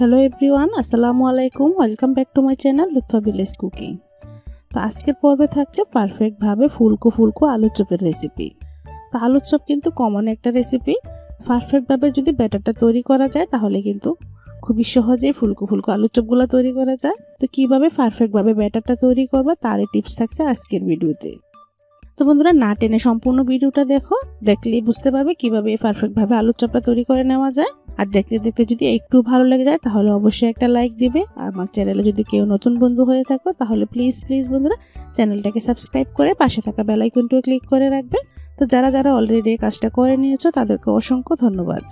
Hello everyone, আসসালামু আলাইকুম। Welcome back to my channel Lutfa village cooking. তো আজকের পর্বে থাকছে পারফেক্টভাবে ফুলকো আলুর চপের রেসিপি। তো আলুর চপ কিন্তু কমন একটা রেসিপি। পারফেক্টভাবে যদি ব্যাটারটা তৈরি করা যায় তাহলে কিন্তু খুবই সহজেই ফুলকো আলুর চপগুলো তৈরি করা যায়। তো কিভাবে পারফেক্টভাবে ব্যাটারটা তৈরি করবে তারই টিপস থাকছে আজকের ভিডিওতে। তো বন্ধুরা, না টেনে সম্পূর্ণ ভিডিওটা দেখলেই বুঝতে পারবে কিভাবে পারফেক্টভাবে আলুর চপটা তৈরি করে নেওয়া যায়। আর দেখতে দেখতে যদি একটু ভালো লেগে যায় তাহলে অবশ্যই একটা লাইক দিবে। আর আমার চ্যানেলে যদি কেউ নতুন বন্ধু হয়ে থাকো তাহলে প্লিজ বন্ধুরা চ্যানেলটাকে সাবস্ক্রাইব করে পাশে থাকা বেল আইকনটিও ক্লিক করে রাখবে। তো যারা অলরেডি এই কাজটা করে নিয়েছো তাদেরকে অসংখ্য ধন্যবাদ।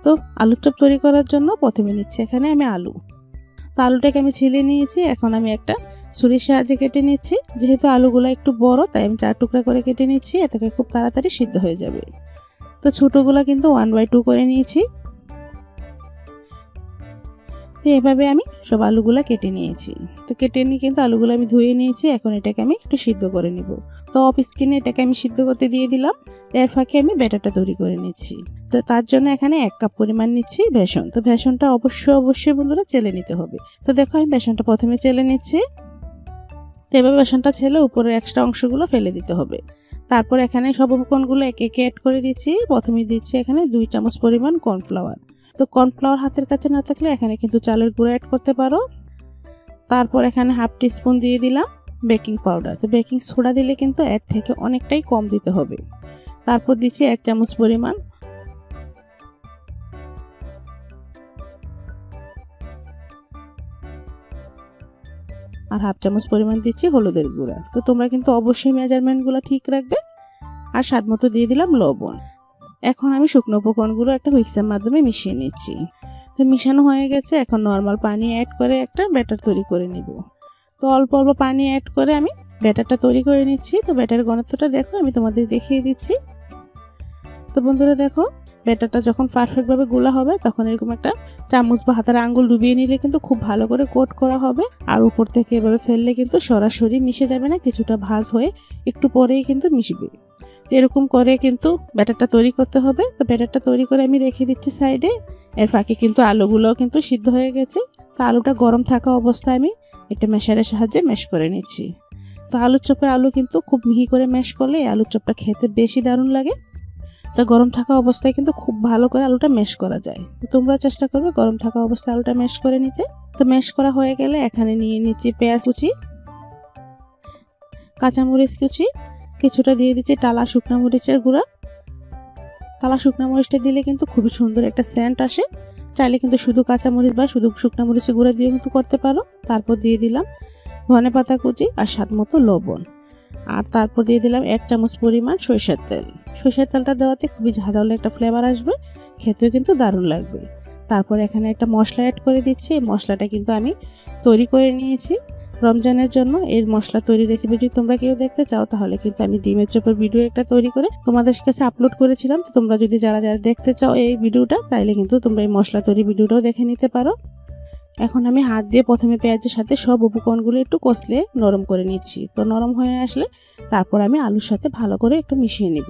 তো আলুর চপ তৈরি করার জন্য প্রথমে নিচ্ছি এখানে আমি আলু। তো আলুটাকে আমি ছিলে নিয়েছি। এখন আমি একটা ছুরির সাহায্যে কেটে নিচ্ছি। যেহেতু আলুগুলো একটু বড় তাই আমি 4 টুকরা করে কেটে নিচ্ছি, এতে খুব তাড়াতাড়ি সিদ্ধ হয়ে যাবে। তো ছোটগুলা কিন্তু 1/2 করে নিয়েছি। তো এভাবে আমি সব আলুগুলা কেটে নিয়েছি। তো কেটে নিয়ে কিন্তু আলুগুলো আমি ধুয়ে নিয়েছি। এখন এটাকে আমি একটু সিদ্ধ করে নিব। তো অফ স্ক্রিনে এটাকে আমি সিদ্ধ করতে দিয়ে দিলাম। এর ফাঁকে আমি ব্যাটারটা তৈরি করে নিচ্ছি। তো তার জন্য এখানে 1 কাপ পরিমাণ নিচ্ছি বেসন। তো বেসনটা অবশ্যই বন্ধুরা চেলে নিতে হবে। তো দেখো আমি বেসনটা প্রথমে চেলে নিচ্ছি। তো এভাবে বেসনটা ছেলে উপরের এক্সট্রা অংশগুলো ফেলে দিতে হবে। তারপর এখানে সব উপকরণগুলো একে একে অ্যাড করে দিচ্ছি। প্রথমে দিচ্ছি এখানে 2 চামচ পরিমাণ কর্নফ্লাওয়ার। তো কর্নফ্লাওয়ার হাতের কাছে না থাকলে এখানে কিন্তু চালের গুঁড়ো অ্যাড করতে পারো। তারপর এখানে 1/2 টিস্পুন দিয়ে দিলাম বেকিং পাউডার। তো বেকিং সোডা দিলে কিন্তু এর থেকে অনেকটাই কম দিতে হবে। তারপর দিচ্ছি 1 চামচ পরিমাণ আর 1/2 চামচ পরিমাণ দিচ্ছি হলুদের গুঁড়া। তো তোমরা কিন্তু অবশ্যই মেজারমেন্টগুলো ঠিক রাখবে। আর স্বাদ মতো দিয়ে দিলাম লবণ। এখন আমি শুকনো উপকরণগুলো একটা হুইস্কের মাধ্যমে মিশিয়ে নিচ্ছি। তো মিশানো হয়ে গেছে। এখন নর্মাল পানি অ্যাড করে একটা ব্যাটার তৈরি করে নিব। তো অল্প পানি অ্যাড করে আমি ব্যাটারটা তৈরি করে নিচ্ছি। তো ব্যাটার ঘনত্বটা দেখো, আমি তোমাদের দেখিয়ে দিচ্ছি। তো বন্ধুরা দেখো, ব্যাটারটা যখন পারফেক্টভাবে গোলা হবে তখন এরকম একটা চামচ বা হাতের আঙ্গুল ডুবিয়ে নিলে কিন্তু খুব ভালো করে কোট করা হবে। আর উপর থেকে এভাবে ফেললে কিন্তু সরাসরি মিশে যাবে না, কিছুটা ভাঁজ হয়ে একটু পরেই কিন্তু মিশবে। এরকম করে কিন্তু ব্যাটারটা তৈরি করতে হবে। তো ব্যাটারটা তৈরি করে আমি রেখে দিচ্ছি সাইডে। এর ফাঁকে কিন্তু আলুগুলোও কিন্তু সিদ্ধ হয়ে গেছে। তো আলুটা গরম থাকা অবস্থায় আমি এটা ম্যাশারের সাহায্যে ম্যাশ করে নিচ্ছি। তো আলুর চপে আলু কিন্তু খুব মিহি করে ম্যাশ করলে আলুর চপটা খেতে বেশি দারুণ লাগে। তো গরম থাকা অবস্থায় কিন্তু খুব ভালো করে আলুটা ম্যাশ করা যায়। তো তোমরা চেষ্টা করবে গরম থাকা অবস্থায় আলুটা ম্যাশ করে নিতে। তো ম্যাশ করা হয়ে গেলে এখানে নিয়ে নিচ্ছি পেঁয়াজ কুচি, কাঁচামরিচ কুচি, কিছুটা দিয়ে দিচ্ছি টালা শুকনো মরিচের গুঁড়া। টালা শুকনো মরিচটা দিলে কিন্তু খুবই সুন্দর একটা সেন্ট আসে। চাইলে কিন্তু শুধু কাঁচামরিচ বা শুধু শুকনো মরিচের গুঁড়া দিয়ে কিন্তু করতে পারো। তারপর দিয়ে দিলাম ধনেপাতা কুচি আর স্বাদ মতো লবণ। আর তারপর দিয়ে দিলাম 1 চামচ পরিমাণ সরিষার তেল। সরিষার তেলটা দেওয়াতে খুবই ঝাঁঝালো একটা ফ্লেভার আসবে, খেতেও কিন্তু দারুণ লাগবে। তারপর এখানে একটা মশলা অ্যাড করে দিচ্ছি। এই মশলাটা কিন্তু আমি তৈরি করে নিয়েছি রমজানের জন্য। এর মশলা তৈরি রেসিপি যদি তোমরা কেউ দেখতে চাও তাহলে কিন্তু আমি ডিমের চপের ভিডিও একটা তৈরি করে তোমাদের কাছে আপলোড করেছিলাম। তো তোমরা যদি যারা দেখতে চাও এই ভিডিওটা তাইলে কিন্তু তোমরা এই মশলা তৈরি ভিডিওটাও দেখে নিতে পারো। এখন আমি হাত দিয়ে প্রথমে পেঁয়াজের সাথে সব উপকরণগুলো একটু কষলে নরম করে নিচ্ছি। তো নরম হয়ে আসলে তারপর আমি আলুর সাথে ভালো করে একটু মিশিয়ে নিব।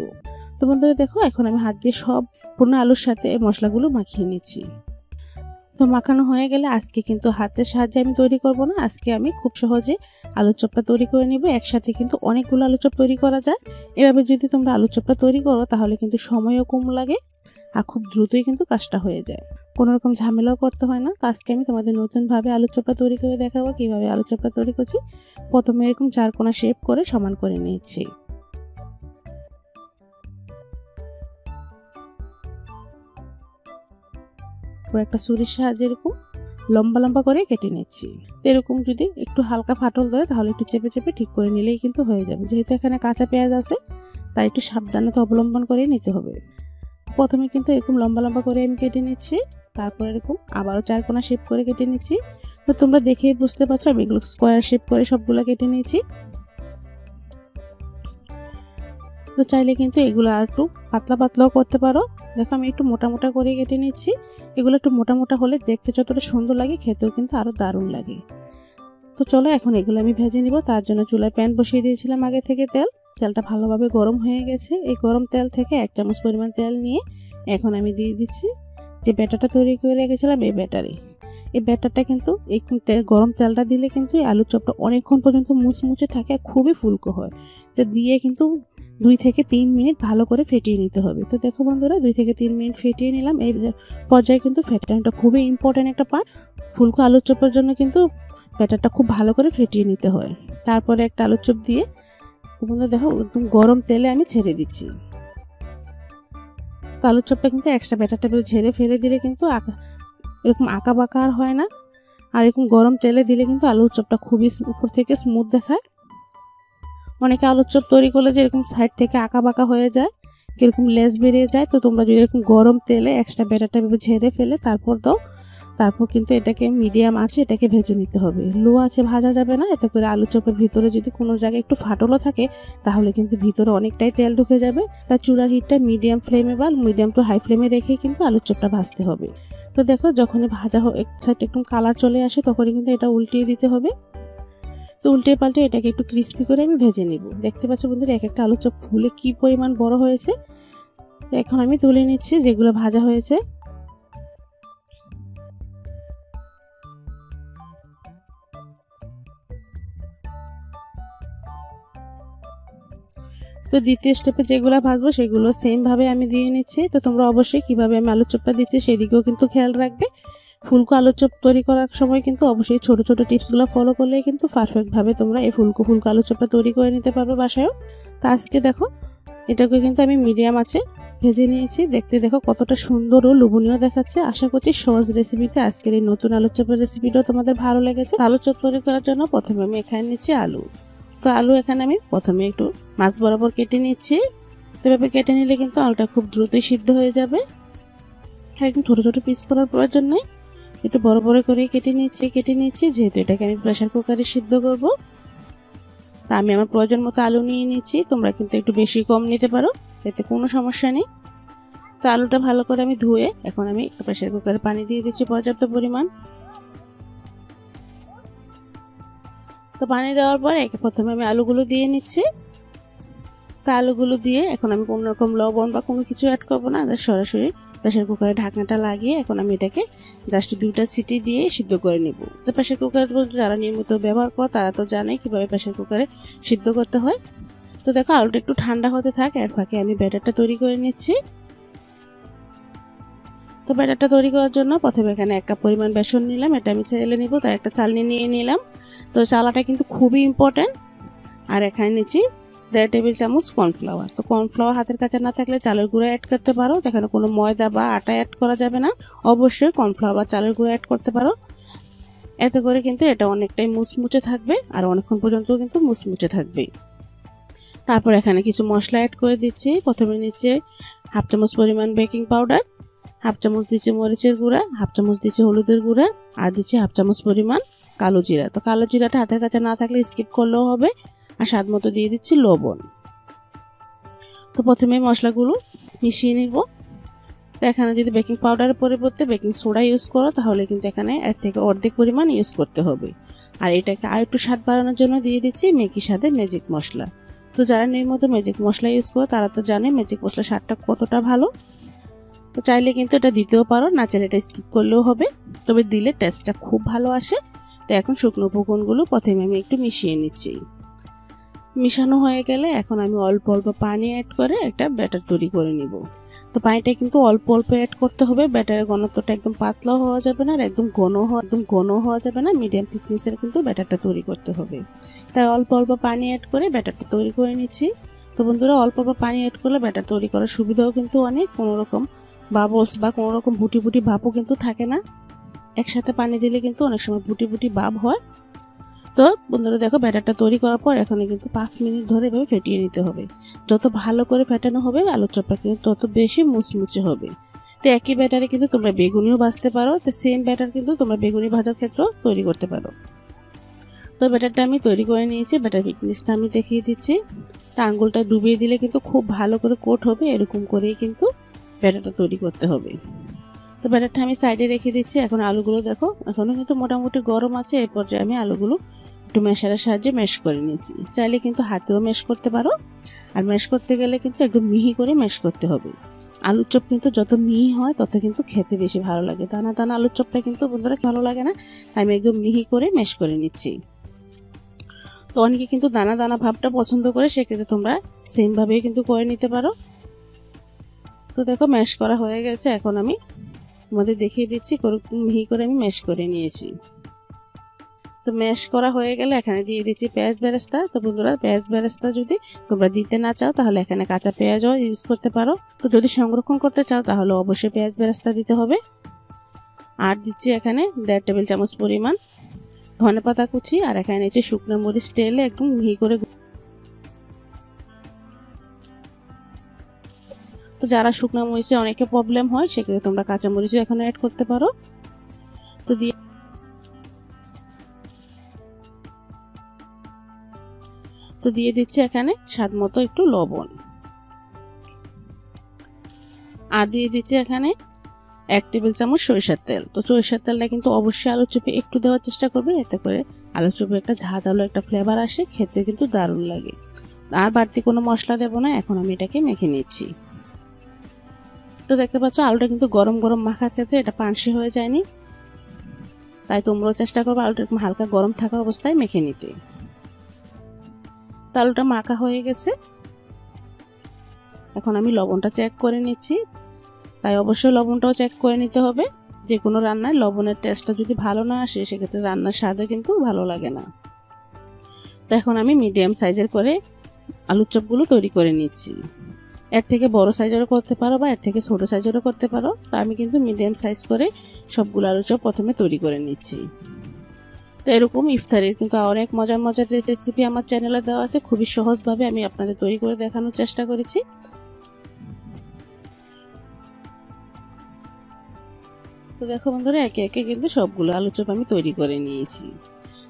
তো বন্ধুরা দেখো, এখন আমি হাত দিয়ে সম্পূর্ণ আলুর সাথে এই মশলাগুলো মাখিয়ে নিচ্ছি। তো মাখানো হয়ে গেলে আজকে কিন্তু হাতের সাহায্যে আমি তৈরি করব না, আজকে আমি খুব সহজে আলুর চপটা তৈরি করে নিব। একসাথে কিন্তু অনেকগুলো আলুর চপ তৈরি করা যায়। এভাবে যদি তোমরা আলুর চপটা তৈরি করো তাহলে কিন্তু সময়ও কম লাগে আর খুব দ্রুতই কিন্তু কাজটা হয়ে যায়, কোনো রকম ঝামেলাও করতে হয় না। তো আজকে আমি তোমাদের নতুনভাবে আলুর চপটা তৈরি করে দেখাবো কিভাবে আলুর চপটা তৈরি করছি। প্রথমে এরকম 4 কোণা শেপ করে সমান করে নিচ্ছি। একটা ছুরির সাহায্যে এরকম লম্বা করে কেটে নিচ্ছি। এরকম যদি একটু হালকা ফাটল ধরে তাহলে একটু চেপে ঠিক করে নিলেই কিন্তু হয়ে যাবে। যেহেতু এখানে কাঁচা পেঁয়াজ আছে তাই একটু সাবধানতা অবলম্বন করে নিতে হবে। প্রথমে কিন্তু এরকম লম্বা করে আমি কেটে নিচ্ছি। তারপর এরকম আবারও 4 কোণা শেপ করে কেটে নিচ্ছি। তো তোমরা দেখেই বুঝতে পারছো আমি এগুলো স্কোয়ার শেপ করে সবগুলো কেটে নিয়েছি। তো চাইলে কিন্তু এগুলো আর একটু পাতলাও করতে পারো। দেখো আমি একটু মোটা করে কেটে নিচ্ছি। এগুলো একটু মোটা হলে দেখতে যতটা সুন্দর লাগে খেতেও কিন্তু আরো দারুণ লাগে। তো চলো এখন এগুলো আমি ভেজে নিব। তার জন্য চুলায় প্যান বসিয়ে দিয়েছিলাম আগে থেকে। তেলটা ভালোভাবে গরম হয়ে গেছে। এই গরম তেল থেকে 1 চামচ পরিমাণ তেল নিয়ে এখন আমি দিয়ে দিচ্ছি যে ব্যাটারটা তৈরি করে রেখেছিলাম এই ব্যাটারে। এই ব্যাটারটা কিন্তু এই গরম তেলটা দিলে কিন্তু এই আলুর চপটা অনেকক্ষণ পর্যন্ত মুচমুচে থাকে, খুবই ফুলকো হয়। তো দিয়ে কিন্তু 2 থেকে 3 মিনিট ভালো করে ফেটিয়ে নিতে হবে। তো দেখো বন্ধুরা 2 থেকে 3 মিনিট ফেটিয়ে নিলাম। এই পর্যায়ে কিন্তু ফেটানোটা খুবই ইম্পর্টেন্ট একটা পার্ট। ফুলকো আলুর চপের জন্য কিন্তু ব্যাটারটা খুব ভালো করে ফেটিয়ে নিতে হয়। তারপরে একটা আলুর চপ দিয়ে বন্ধুরা দেখো একদম গরম তেলে আমি ছেড়ে দিচ্ছি। তো আলুর চপটা কিন্তু এক্সট্রা ব্যাটারটা ঝেড়ে ফেলে দিলে কিন্তু এরকম আঁকা বাঁকা আর হয় না। আর এরকম গরম তেলে দিলে কিন্তু আলুর চপটা খুবই উপর থেকে স্মুথ দেখায়। অনেকে আলুর চপ তৈরি করলে যে এরকম সাইড থেকে আঁকা বাঁকা হয়ে যায়, কিরকম লেস বেরিয়ে যায়। তো তোমরা যদি এরকম গরম তেলে এক্সট্রা ব্যাটারটা ঝেড়ে ফেলে তারপর দাও, তারপর কিন্তু এটাকে মিডিয়াম আছে এটাকে ভেজে নিতে হবে। লো আছে ভাজা যাবে না, এতে করে আলু চপের ভিতরে যদি কোনো জায়গায় একটু ফাটলও থাকে তাহলে কিন্তু ভিতরে অনেকটাই তেল ঢুকে যাবে। তার চুলার হিটটা মিডিয়াম ফ্লেমে বা মিডিয়াম টু হাই ফ্লেমে রেখে কিন্তু আলুর চপটা ভাজতে হবে। তো দেখো যখনই ভাজা এক সাইড একটু কালার চলে আসে তখনই কিন্তু এটা উল্টিয়ে দিতে হবে। তো উল্টে পাল্টে এটাকে একটু ক্রিস্পি করে আমি ভেজে নিব। দেখতে পাচ্ছ বন্ধুরা এক একটা আলুর চপ ফুলে কি পরিমাণ বড় হয়েছে। তো এখন আমি তুলে নিচ্ছি যেগুলো ভাজা হয়েছে। তো দ্বিতীয় স্টেপে যেগুলো ভাজবো সেগুলো সেম ভাবে আমি দিয়ে নিচ্ছি। তো তোমরা অবশ্যই কিভাবে আমি আলুর চপটা দিচ্ছি সেদিকেও কিন্তু খেয়াল রাখবে। ফুলকো আলুর চপ তৈরি করার সময় কিন্তু অবশ্যই ছোট ছোট টিপসগুলো ফলো করলেই কিন্তু পারফেক্টভাবে তোমরা এই ফুলকো আলুর চপটা তৈরি করে নিতে পারবে বাসায়ও। তো আজকে দেখো এটাকে কিন্তু আমি মিডিয়াম আছে ভেজে নিয়েছি। দেখতে দেখো কতটা সুন্দর ও লোভনীয় দেখাচ্ছে। আশা করছি সহজ রেসিপিতে আজকের এই নতুন আলুর চপের রেসিপিটাও তোমাদের ভালো লেগেছে। আলুর চপ তৈরি করার জন্য প্রথমে আমি এখানে নিচ্ছি আলু। তো আলু এখানে আমি প্রথমে একটু মাছ বরাবর কেটে নিচ্ছি। এভাবে কেটে নিলে কিন্তু আলুটা খুব দ্রুতই সিদ্ধ হয়ে যাবে। একদম ছোট ছোট পিস করার প্রয়োজন নেই, একটু বড় বড় করে কেটে নিচ্ছি যেহেতু এটাকে আমি প্রেসার কুকারে সিদ্ধ করব। তা আমি আমার প্রয়োজন মতো আলু নিয়ে নিচ্ছি, তোমরা কিন্তু একটু বেশি কম নিতে পারো, এতে কোনো সমস্যা নেই। তো আলুটা ভালো করে আমি ধুয়ে এখন আমি প্রেসার কুকারে পানি দিয়ে দিচ্ছি পর্যাপ্ত পরিমাণ। তো পানি দেওয়ার পর প্রথমে আমি আলুগুলো দিয়ে নিচ্ছি। তো আলুগুলো দিয়ে এখন আমি কোনো রকম লবণ বা কোনো কিছু অ্যাড করবো না, সরাসরি প্রেসার কুকারে ঢাকনাটা লাগিয়ে এখন আমি এটাকে জাস্ট 2টা সিটি দিয়ে সিদ্ধ করে নিব। তো প্রেসার কুকার যারা নিয়মিত ব্যবহার করে তারা তো জানে কিভাবে প্রেসার কুকারে সিদ্ধ করতে হয়। তো দেখো আলুটা একটু ঠান্ডা হতে থাক, এর ফাঁকে আমি ব্যাটারটা তৈরি করে নিচ্ছি। তো ব্যাটারটা তৈরি করার জন্য প্রথমে এখানে 1 কাপ পরিমাণ বেসন নিলাম, এটা আমি চেলে নিব। তাই একটা চালনি নিয়ে নিলাম। তো চালাটা কিন্তু খুবই ইম্পর্টেন্ট। আর এখানে নিচ্ছি 1.5 টেবিল চামচ কর্নফ্লাওয়ার। তো কর্নফ্লাওয়ার হাতের কাছে না থাকলে চালের গুঁড়ো অ্যাড করতে পারো, এখানে কোনো ময়দা বা আটা অ্যাড করা যাবে না, অবশ্যই কর্নফ্লাওয়ার চালের গুঁড়ো অ্যাড করতে পারো। এতে করে কিন্তু এটা অনেকটাই মুচমুচে থাকবে আর অনেকক্ষণ পর্যন্ত কিন্তু মুচমুচে থাকবে। তারপর এখানে কিছু মশলা অ্যাড করে দিচ্ছি। প্রথমে নিচ্ছি 1/2 চামচ পরিমাণ বেকিং পাউডার, 1/2 চামচ দিচ্ছি মরিচের গুঁড়া, 1/2 চামচ দিচ্ছি হলুদের গুঁড়া, আর দিচ্ছি 1/2 চামচ পরিমাণ কালো জিরা। তো কালো জিরাটা হাতের কাছে না থাকলে স্কিপ করলেও হবে। আর স্বাদ মতো দিয়ে দিচ্ছি লবণ। তো প্রথমে মশলাগুলো মিশিয়ে নিব। তো এখানে যদি বেকিং পাউডারের পরিবর্তে বেকিং সোডা ইউজ করো তাহলে কিন্তু এখানে এর থেকে অর্ধেক পরিমাণ ইউজ করতে হবে। আর এটাকে আর একটু স্বাদ বাড়ানোর জন্য দিয়ে দিচ্ছি ম্যাগি স্বাদের ম্যাজিক মশলা। তো যারা নিয়মিত ম্যাজিক মশলা ইউজ করো তারা তো জানে ম্যাজিক মশলার স্বাদটা কতটা ভালো। তো চাইলে কিন্তু এটা দিতেও পারো, না চাইলে এটা স্কিপ করলেও হবে, তবে দিলে টেস্টটা খুব ভালো আসে। তো এখন শুকনো উপকরণগুলো প্রথমে আমি একটু মিশিয়ে নিচ্ছি। মিশানো হয়ে গেলে এখন আমি অল্প অল্প পানি অ্যাড করে একটা ব্যাটার তৈরি করে নিব। তো পানিটা কিন্তু অল্প অল্প অ্যাড করতে হবে, ব্যাটারের ঘনত্বটা একদম পাতলাও হওয়া যাবে না আর একদম ঘন হওয়া যাবে না, মিডিয়াম থিকনেসের কিন্তু ব্যাটারটা তৈরি করতে হবে। তাই অল্প অল্প পানি অ্যাড করে ব্যাটারটা তৈরি করে নিচ্ছি। তো বন্ধুরা অল্প অল্প পানি অ্যাড করলে ব্যাটার তৈরি করার সুবিধাও কিন্তু অনেক, কোনো রকম বাবলস বা কোনো রকম বুটি বুটি ভাবও কিন্তু থাকে না। একসাথে পানি দিলে কিন্তু অনেক সময় বুটি বুটি ভাব হয়। তো বন্ধুরা দেখো ব্যাটারটা তৈরি করার পর এখানে কিন্তু 5 মিনিট ধরে এভাবে ফেটিয়ে নিতে হবে। যত ভালো করে ফেটানো হবে আলুর চপটা কিন্তু তত বেশি মুচমুচে হবে। তো একই ব্যাটারে কিন্তু তোমরা বেগুনিও ভাজতে পারো, তো সেম ব্যাটার কিন্তু তোমরা বেগুনি ভাজার ক্ষেত্রেও তৈরি করতে পারো। তো ব্যাটারটা আমি তৈরি করে নিয়েছি, ব্যাটার ফিটনেসটা আমি দেখিয়ে দিচ্ছি। তা আঙ্গুলটা ডুবিয়ে দিলে কিন্তু খুব ভালো করে কোট হবে, এরকম করেই কিন্তু ব্যাটারটা তৈরি করতে হবে। তো ব্যাটারটা আমি সাইডে রেখে দিচ্ছি। এখন আলুগুলো দেখো এখনো কিন্তু মোটামুটি গরম আছে, এই পর্যায়ে আমি আলুগুলো একটু ম্যাশারের সাহায্যে ম্যাশ করে নিচ্ছি। চাইলে কিন্তু হাতেও ম্যাশ করতে পারো, আর ম্যাশ করতে গেলে কিন্তু একদম মিহি করে ম্যাশ করতে হবে। আলুর চপ কিন্তু যত মিহি হয় তত কিন্তু খেতে বেশি ভালো লাগে। দানা দানা আলুর চপটা কিন্তু বন্ধুরা ভালো লাগে না, তাই আমি একদম মিহি করে ম্যাশ করে নিচ্ছি। তো অনেকে কিন্তু দানা দানা ভাবটা পছন্দ করে, সেক্ষেত্রে তোমরা সেমভাবেই কিন্তু করে নিতে পারো। তো দেখো ম্যাশ করা হয়ে গেছে, এখন আমি তোমাদের দেখিয়ে দিচ্ছি মিহি করে আমি ম্যাশ করে নিয়েছি। তো ম্যাশ করা হয়ে গেলে এখানে দিয়ে দিচ্ছি পেঁয়াজ বেরেস্তা। তো বন্ধুরা পেঁয়াজ বেরেস্তা যদি তোমরা দিতে না চাও তাহলে এখানে কাঁচা পেঁয়াজও ইউজ করতে পারো। তো যদি সংরক্ষণ করতে চাও তাহলে অবশ্যই পেঁয়াজ বেরেস্তা দিতে হবে। আর দিচ্ছি এখানে 1.5 টেবিল চামচ পরিমাণ ধনেপাতা কুচি, আর এখানে নিচে শুকনো মরিচ তেলে একদম মিহি করে। তো যারা শুকনো মরিচে অনেকে প্রবলেম হয় সেক্ষেত্রে তোমরা কাঁচা মরিচও এখানে অ্যাড করতে পারো। তো দিয়ে দিচ্ছি এখানে স্বাদ মতো একটু লবণ, আর দিয়ে দিচ্ছি এখানে 1 টেবিল চামচ সরিষার তেল। তো সরিষার তেলটা কিন্তু অবশ্যই আলুর চপে একটু দেওয়ার চেষ্টা করবে, এতে করে আলুর চপে একটা ঝাঁঝালো একটা ফ্লেভার আসে, খেতে কিন্তু দারুণ লাগে। আর বাড়তি কোনো মশলা দেব না। এখন আমি এটাকে মেখে নিচ্ছি। তো দেখতে পাচ্ছ আলুটা কিন্তু গরম গরম মাখার ক্ষেত্রে এটা পানসে হয়ে যায়নি, তাই তোমরাও চেষ্টা করবে আলুটা এরকম হালকা গরম থাকা অবস্থায় মেখে নিতে। তো আলুটা মাখা হয়ে গেছে, এখন আমি লবণটা চেক করে নিচ্ছি। তাই অবশ্যই লবণটাও চেক করে নিতে হবে। যে কোনো রান্নায় লবণের টেস্টটা যদি ভালো না আসে সেক্ষেত্রে রান্নার স্বাদও কিন্তু ভালো লাগে না। তো এখন আমি মিডিয়াম সাইজের করে আলুর চপগুলো তৈরি করে নিচ্ছি। এর থেকে বড় সাইজেরও করতে পারো বা এর থেকে ছোট সাইজেরও করতে পারো। তো আমি কিন্তু মিডিয়াম সাইজ করে সবগুলো আলুর চপ প্রথমে তৈরি করে নিচ্ছি। তো এরকম ইফতারের কিন্তু অনেক মজার মজার রেসিপি আমার চ্যানেলে দেওয়া আছে, খুবই সহজভাবে আমি আপনাদের তৈরি করে দেখানোর চেষ্টা করেছি। তো দেখো বন্ধুরা একে একে কিন্তু সবগুলো আলুর চপ আমি তৈরি করে নিয়েছি।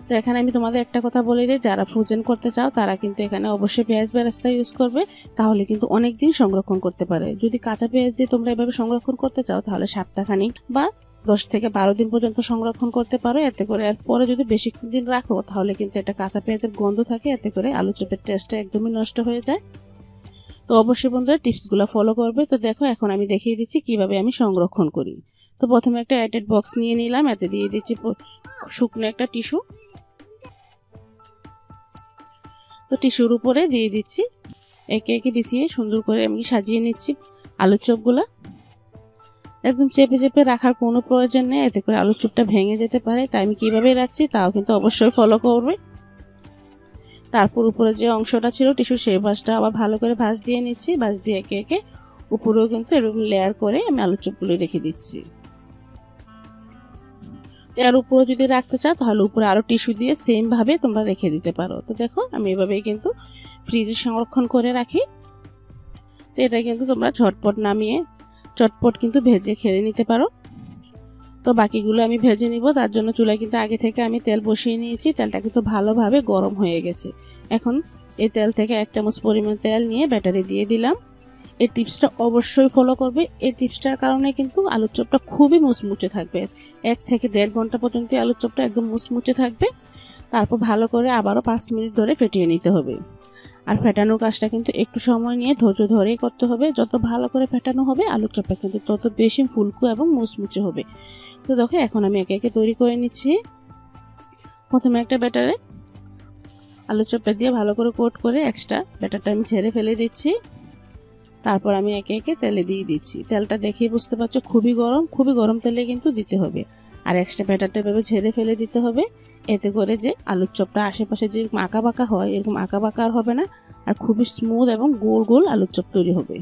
তো এখানে আমি তোমাদের একটা কথা বলে দিই, যারা ফ্রোজেন করতে চাও তারা কিন্তু এখানে অবশ্যই পেঁয়াজ বেরেস্তা ইউজ করবে, তাহলে কিন্তু অনেক দিন সংরক্ষণ করতে পারে। যদি কাঁচা পেঁয়াজ দিয়ে তোমরা এভাবে সংরক্ষণ করতে চাও তাহলে সপ্তাহখানিক বা 10 থেকে 12 দিন পর্যন্ত সংরক্ষণ করতে পারো। এতে করে এর পরে যদি বেশি দিন রাখো তাহলে কিন্তু এটা কাঁচা পেঁয়াজের গন্ধ থাকে, এতে করে আলুর চপের টেস্টটা একদমই নষ্ট হয়ে যায়। তো অবশ্যই বন্ধুরা টিপসগুলো ফলো করবে। তো দেখো এখন আমি দেখিয়ে দিচ্ছি কিভাবে আমি সংরক্ষণ করি। তো প্রথমে একটা এয়ারটাইট বক্স নিয়ে নিলাম, এতে দিয়ে দিচ্ছি শুকনো একটা টিস্যু। তো টিস্যুর উপরে দিয়ে দিচ্ছি একে একে বিছিয়ে সুন্দর করে আমি সাজিয়ে নিচ্ছি আলুর চপগুলো। একদম চেপে চেপে রাখার কোনো প্রয়োজন নেই, এতে করে আলুর চপটা ভেঙে যেতে পারে। তাই আমি কিভাবে রাখছি তাও কিন্তু অবশ্যই ফলো করবে। তারপর উপরে যে অংশটা ছিল টিস্যু সেই পাশটা আবার ভালো করে ভাঁজ দিয়ে নিচ্ছি। ভাঁজ দিয়ে একে একে উপরেও কিন্তু এরকম লেয়ার করে আমি আলুর চপগুলো রেখে দিচ্ছি। এর উপরে যদি রাখতে চাও তাহলে উপরে আরো টিস্যু দিয়ে সেম ভাবে তোমরা রেখে দিতে পারো। তো দেখো আমি এভাবেই কিন্তু ফ্রিজে সংরক্ষণ করে রাখি। তো এটা কিন্তু তোমরা ঝটপট নামিয়ে চটপট কিন্তু ভেজে খেয়ে নিতে পারো। তো বাকিগুলো আমি ভেজে নিব, তার জন্য চুলায় কিন্তু আগে থেকে আমি তেল বসিয়ে নিয়েছি। তেলটা কিন্তু ভালোভাবে গরম হয়ে গেছে। এখন এই তেল থেকে 1 চামচ পরিমাণ তেল নিয়ে ব্যাটারি দিয়ে দিলাম। এই টিপসটা অবশ্যই ফলো করবে। এই টিপসটার কারণে কিন্তু আলুর চপটা খুবই মুচমুচে থাকবে। 1 থেকে 1.5 ঘন্টা পর্যন্ত আলুর চপটা একদম মুচমুচে থাকবে। তারপর ভালো করে আবারও 5 মিনিট ধরে ফেটিয়ে নিতে হবে। আর ফেটানোর কাজটা কিন্তু একটু সময় নিয়ে ধৈর্য ধরেই করতে হবে। যত ভালো করে ফেটানো হবে আলুর চপটা কিন্তু তত বেশি ফুলকো এবং মুচমুচে হবে। তো দেখো এখন আমি একে একে তৈরি করে নিচ্ছি। প্রথমে একটা ব্যাটারে আলুর চপটা দিয়ে ভালো করে কোট করে এক্সট্রা ব্যাটারটা আমি ঝেড়ে ফেলে দিচ্ছি। তারপর আমি একে একে তেলে দিয়ে দিচ্ছি। তেলটা দেখেই বুঝতে পারছো খুবই গরম তেলে কিন্তু দিতে হবে। আর এক্সট্রা ব্যাটারটা এভাবে ঝেড়ে ফেলে দিতে হবে, এতে করে যে আলুর চপটা আশেপাশে যে আঁকা বাঁকা হয় এরকম আঁকা বাঁকা আর হবে না, আর খুবই স্মুথ এবং গোল গোল আলুর চপ তৈরি হবে।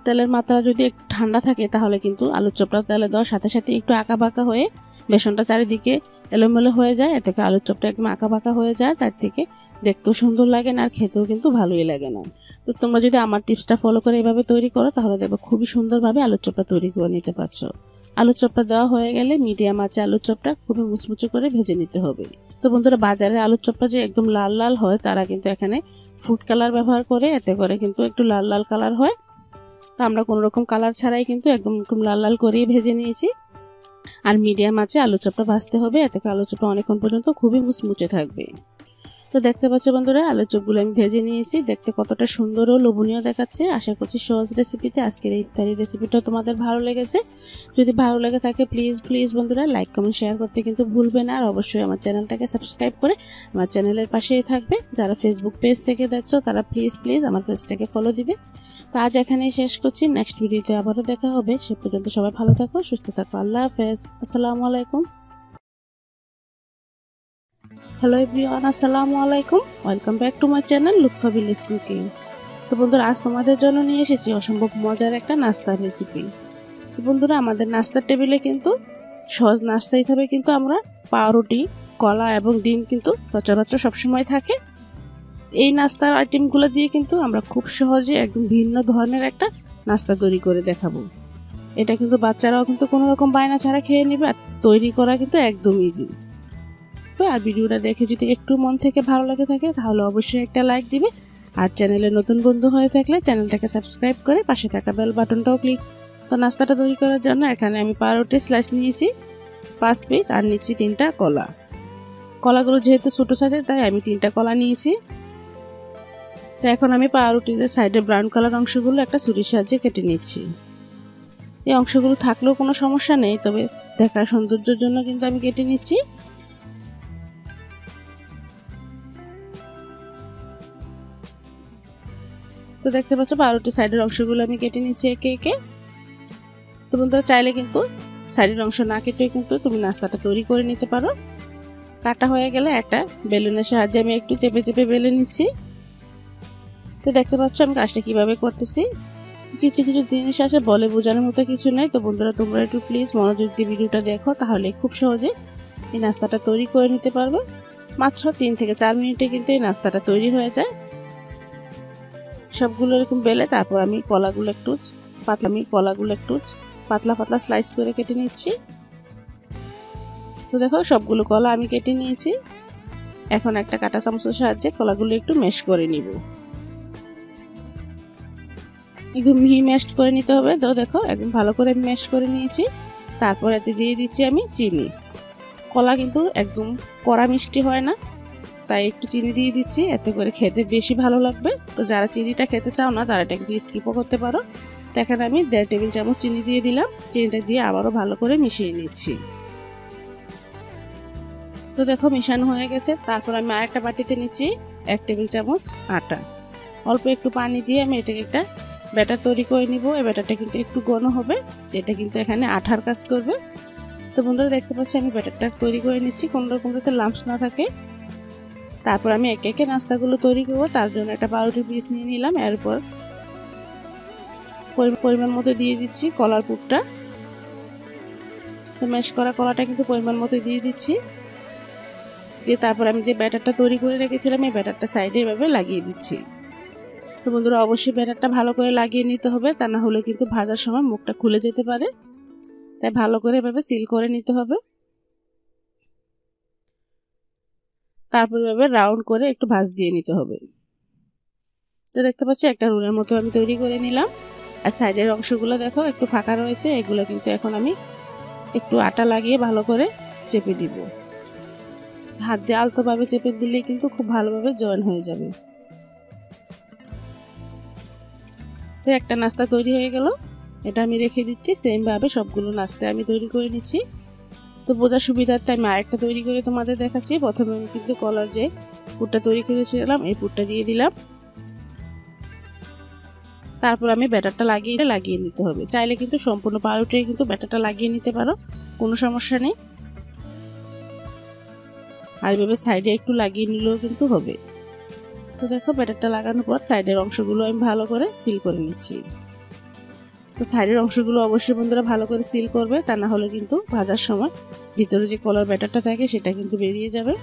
তেলের মাত্রা যদি একটু ঠান্ডা থাকে তাহলে কিন্তু আলুর চপটা তেলে দেওয়ার সাথে সাথে একটু আঁকা বাঁকা হয়ে বেসনটা চারিদিকে এলোমেলো হয়ে যায়, এতে করে আলুর চপটা একদম আঁকা বাঁকা হয়ে যায়। তার থেকে দেখতেও সুন্দর লাগে না আর খেতেও কিন্তু ভালোই লাগে না। তো তোমরা যদি আমার টিপসটা ফলো করে এভাবে তৈরি করো তাহলে দেখবে খুবই সুন্দরভাবে আলুর চপটা তৈরি করে নিতে পারছো। আলুর চপটা দেওয়া হয়ে গেলে মিডিয়াম আঁচে আলুর চপটা খুবই মুচমুচে করে ভেজে নিতে হবে। তো বন্ধুরা বাজারে আলুর চপটা যে একদম লাল লাল হয় তারা কিন্তু এখানে ফুড কালার ব্যবহার করে, এতে করে কিন্তু একটু লাল লাল কালার হয়। তো আমরা কোনো রকম কালার ছাড়াই কিন্তু একদম লাল লাল করেই ভেজে নিয়েছি। আর মিডিয়াম আঁচে আলুর চপটা ভাজতে হবে, এতে করে আলুর চপটা অনেকক্ষণ পর্যন্ত খুবই মুচমুচে থাকবে। তো দেখতে পাচ্ছ বন্ধুরা, আলুর চপগুলো আমি ভেজে নিয়েছি। দেখতে কতটা সুন্দর ও লোভনীয় দেখাচ্ছে। আশা করছি সহজ রেসিপিতে আজকের এই ইফতারি রেসিপিটা তোমাদের ভালো লেগেছে। যদি ভালো লেগে থাকে প্লিজ বন্ধুরা লাইক কমেন্ট শেয়ার করতে কিন্তু ভুলবে না। আর অবশ্যই আমার চ্যানেলটাকে সাবস্ক্রাইব করে আমার চ্যানেলের পাশেই থাকবে। যারা ফেসবুক পেজ থেকে দেখছো তারা প্লিজ আমার পেজটাকে ফলো দিবে। তো আজ এখানেই শেষ করছি। নেক্সট ভিডিওতে আবারও দেখা হবে। সে পর্যন্ত সবাই ভালো থাকো, সুস্থ থাকো। আল্লাহ হাফেজ। আসসালামু আলাইকুম। হ্যালো এভরিওয়ান, আসসালামু আলাইকুম। Welcome back to my channel Lutfa village cooking. তো বন্ধুরা, আজ তোমাদের জন্য নিয়ে এসেছি অসম্ভব মজার একটা নাস্তার রেসিপি। তো বন্ধুরা, আমাদের নাস্তার টেবিলে কিন্তু সহজ নাস্তা হিসাবে কিন্তু আমরা পাউরুটি, কলা এবং ডিম কিন্তু সচরাচর সবসময় থাকে। এই নাস্তার আইটেমগুলো দিয়ে কিন্তু আমরা খুব সহজে একদম ভিন্ন ধরনের একটা নাস্তা তৈরি করে দেখাবো। এটা কিন্তু বাচ্চারাও কিন্তু কোনো রকম বায়না ছাড়া খেয়ে নেবে, আর তৈরি করা কিন্তু একদম ইজি। আর ভিডিওটা দেখে যদি একটু মন থেকে ভালো লাগে থাকে তাহলে অবশ্যই একটা লাইক দিবে। আর চ্যানেলে নতুন বন্ধু হয়ে থাকলে চ্যানেলটাকে সাবস্ক্রাইব করে পাশে থাকা বেল বাটনটাও ক্লিক। তো নাস্তাটা তৈরি করার জন্য এখানে আমি পাউরুটি স্লাইস নিয়েছি 5 পিস, আর নিচ্ছি 3টা কলা। কলাগুলো যেহেতু ছোটো সাইজের তাই আমি 3টা কলা নিয়েছি। তো এখন আমি পাউরুটির সাইডে ব্রাউন কালার অংশগুলো একটা ছুরির সাহায্যে কেটে নিচ্ছি। এই অংশগুলো থাকলেও কোনো সমস্যা নেই, তবে দেখার সৌন্দর্যের জন্য কিন্তু আমি কেটে নিচ্ছি। তো দেখতে পাচ্ছ পাউরুটির সাইডের অংশগুলো আমি কেটে নিচ্ছি একে একে। তো বন্ধুরা, চাইলে কিন্তু সাইডের অংশ না কেটে কিন্তু তুমি নাস্তাটা তৈরি করে নিতে পারো। কাটা হয়ে গেলে একটা বেলুনের সাহায্যে আমি একটু চেপে বেলে নিচ্ছি। তো দেখতে পাচ্ছ আমি কাজটা কিভাবে করতেছি। কিছু জিনিস আছে বলে বোঝানোর মতো কিছু নেই। তো বন্ধুরা, তোমরা একটু প্লিজ মনোযোগ দিয়ে ভিডিওটা দেখো, তাহলে খুব সহজে এই নাস্তাটা তৈরি করে নিতে পারবে। মাত্র 3 থেকে 4 মিনিটে কিন্তু এই নাস্তাটা তৈরি হয়ে যায়। সবগুলো এরকম বেলে তারপর আমি কলাগুলো একটু পাতলা স্লাইস করে কেটে নিচ্ছি। তো দেখো সবগুলো কলা আমি কেটে নিয়েছি। এখন একটা কাঁটা চামচের সাহায্যে কলাগুলো একটু ম্যাশ করে নিব। একদম মিহি ম্যাশ করে নিতে হবে। তো দেখো একদম ভালো করে আমি ম্যাশ করে নিয়েছি। তারপর এতে দিয়ে দিচ্ছি আমি চিনি। কলা কিন্তু একদম কড়া মিষ্টি হয় না, তাই একটু চিনি দিয়ে দিচ্ছি, এতে করে খেতে বেশি ভালো লাগবে। তো যারা চিনিটা খেতে চাও না তারা এটা একটু স্কিপও করতে পারো। তো এখানে আমি 1.5 টেবিল চামচ চিনি দিয়ে দিলাম। চিনিটা দিয়ে আবারও ভালো করে মিশিয়ে নিচ্ছি। তো দেখো মেশানো হয়ে গেছে। তারপর আমি আরেকটা বাটিতে নিচ্ছি 1 টেবিল চামচ আটা। অল্প একটু পানি দিয়ে আমি এটাকে একটা ব্যাটার তৈরি করে নিব। এই ব্যাটারটা কিন্তু একটু ঘন হবে, এটা কিন্তু এখানে আঠার কাজ করবে। তো বন্ধুরা, দেখতে পাচ্ছি আমি ব্যাটারটা তৈরি করে নিচ্ছি, কোনো রকম যাতে লাম্পস না থাকে। তারপর আমি একে একে নাস্তাগুলো তৈরি করবো। তার জন্য একটা পাউরুটির পিস নিয়ে নিলাম। এরপর পরিমাণ মতো দিয়ে দিচ্ছি কলার পুরটা। তো ম্যাশ করা কলাটা কিন্তু পরিমাণ মতো দিয়ে দিচ্ছি। দিয়ে তারপর আমি যে ব্যাটারটা তৈরি করে রেখেছিলাম এই ব্যাটারটা সাইডে এভাবে লাগিয়ে দিচ্ছি। তো বন্ধুরা, অবশ্যই ব্যাটারটা ভালো করে লাগিয়ে নিতে হবে, তা না হলে কিন্তু ভাজার সময় মুখটা খুলে যেতে পারে। তাই ভালো করে এভাবে সিল করে নিতে হবে। তারপর এভাবে রাউন্ড করে একটু ভাঁজ দিয়ে নিতে হবে। তো দেখতে পাচ্ছি একটা রুলের মতো আমি তৈরি করে নিলাম। আর সাইডের অংশগুলো দেখো একটু ফাঁকা রয়েছে, এগুলো কিন্তু এখন আমি একটু আটা লাগিয়ে ভালো করে চেপে দিব। হাত দিয়ে আলতোভাবে চেপে দিলে কিন্তু খুব ভালোভাবে জয়েন হয়ে যাবে। তো একটা নাস্তা তৈরি হয়ে গেল, এটা আমি রেখে দিচ্ছি। সেম ভাবে সবগুলো নাস্তা আমি তৈরি করে নিচ্ছি। তো বোঝার সুবিধার্থে আমি আরেকটা তৈরি করে তোমাদের দেখাচ্ছি। প্রথমে আমি কিন্তু কলার যে পুরটা তৈরি করেছিলাম এই পুরটা দিয়ে দিলাম। তারপর আমি ব্যাটারটা লাগিয়ে নিতে হবে। চাইলে কিন্তু সম্পূর্ণ পাউরুটি কিন্তু ব্যাটারটা লাগিয়ে নিতে পারো, কোনো সমস্যা নেই। আর এভাবে সাইডে একটু লাগিয়ে নিলেও কিন্তু হবে। তো দেখো ব্যাটারটা লাগানোর পর সাইডের অংশগুলো আমি ভালো করে সিল করে নিচ্ছি। তো সাইডের অংশগুলো অবশ্যই বন্ধুরা ভালো করে সিল করবে, তা না হলে কিন্তু ভাজার সময় ভিতরে যে কলার ব্যাটারটা থাকে সেটা কিন্তু বেরিয়ে যাবে।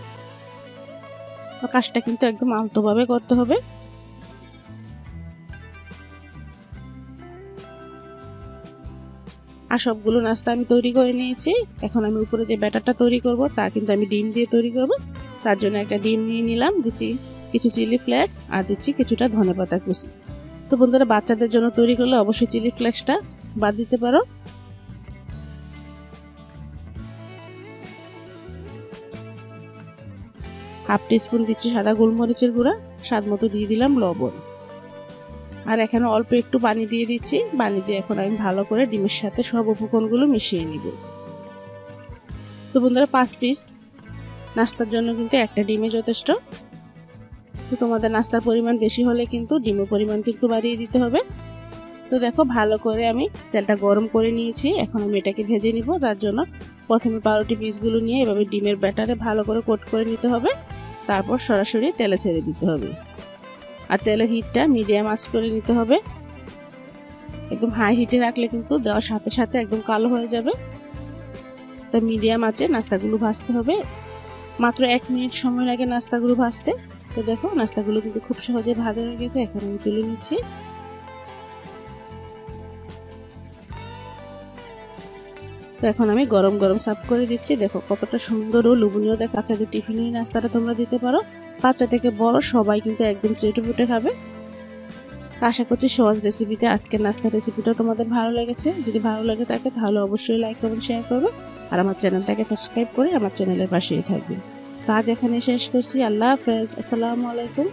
তো কাজটা কিন্তু একদম আলতোভাবে করতে হবে। আর সবগুলো নাস্তা আমি তৈরি করে নিয়েছি। এখন আমি উপরে যে ব্যাটারটা তৈরি করব তা কিন্তু আমি ডিম দিয়ে তৈরি করব। তার জন্য একটা ডিম নিয়ে নিলাম, দিচ্ছি কিছু চিলি ফ্লেক্স আর দিচ্ছি কিছুটা ধনেপাতা কুচি। তো বন্ধুরা, বাচ্চাদের জন্য তৈরি করলে অবশ্যই চিলি ফ্লেক্সটা বাদ দিতে পারো। হাফ টিস্পুন দিচ্ছি সাদা গোলমরিচের গুঁড়া, স্বাদ মতো দিয়ে দিলাম লবণ, আর এখানে অল্প একটু পানি দিয়ে দিচ্ছি। পানি দিয়ে এখন আমি ভালো করে ডিমের সাথে সব উপকরণগুলো মিশিয়ে নিব। তো বন্ধুরা 5 পিস নাস্তার জন্য কিন্তু একটা ডিমে যথেষ্ট। তো তোমাদের নাস্তার পরিমাণ বেশি হলে কিন্তু ডিমের পরিমাণ কিন্তু বাড়িয়ে দিতে হবে। তো দেখো ভালো করে আমি তেলটা গরম করে নিয়েছি। এখন আমি এটাকে ভেজে নিব। তার জন্য প্রথমে পাউরুটি পিসগুলো নিয়ে এভাবে ডিমের ব্যাটারে ভালো করে কোট করে নিতে হবে, তারপর সরাসরি তেলে ছেড়ে দিতে হবে। আর তেলের হিটটা মিডিয়াম আঁচ করে নিতে হবে। একদম হাই হিটে রাখলে কিন্তু দেওয়ার সাথে সাথে একদম কালো হয়ে যাবে। তো মিডিয়াম আঁচে নাস্তাগুলো ভাজতে হবে। মাত্র 1 মিনিট সময় লাগে নাস্তাগুলো ভাজতে। তো দেখো নাস্তাগুলো কিন্তু খুব সহজে ভাজা হয়ে গেছে। এখন আমি তুলে নিচ্ছি। তো এখন আমি গরম গরম সার্ভ করে দিচ্ছি। দেখো কতটা সুন্দর ও লোভনীয় দেখা। বাচ্চাদের টিফিনে এই নাস্তাটা তোমরা দিতে পারো। বাচ্চা থেকে বড় সবাই কিন্তু একদম চেটেপুটে খাবে। আশা করছি সহজ রেসিপিতে আজকের নাস্তার রেসিপিটা তোমাদের ভালো লেগেছে। যদি ভালো লাগে থাকে তাহলে অবশ্যই লাইক কমেন্ট শেয়ার করবে, আর আমার চ্যানেলটাকে সাবস্ক্রাইব করে আমার চ্যানেলের পাশেই থাকবে। তো আজ এখানে শেষ করছি। আল্লাহ হাফেজ। আসসালামু আলাইকুম।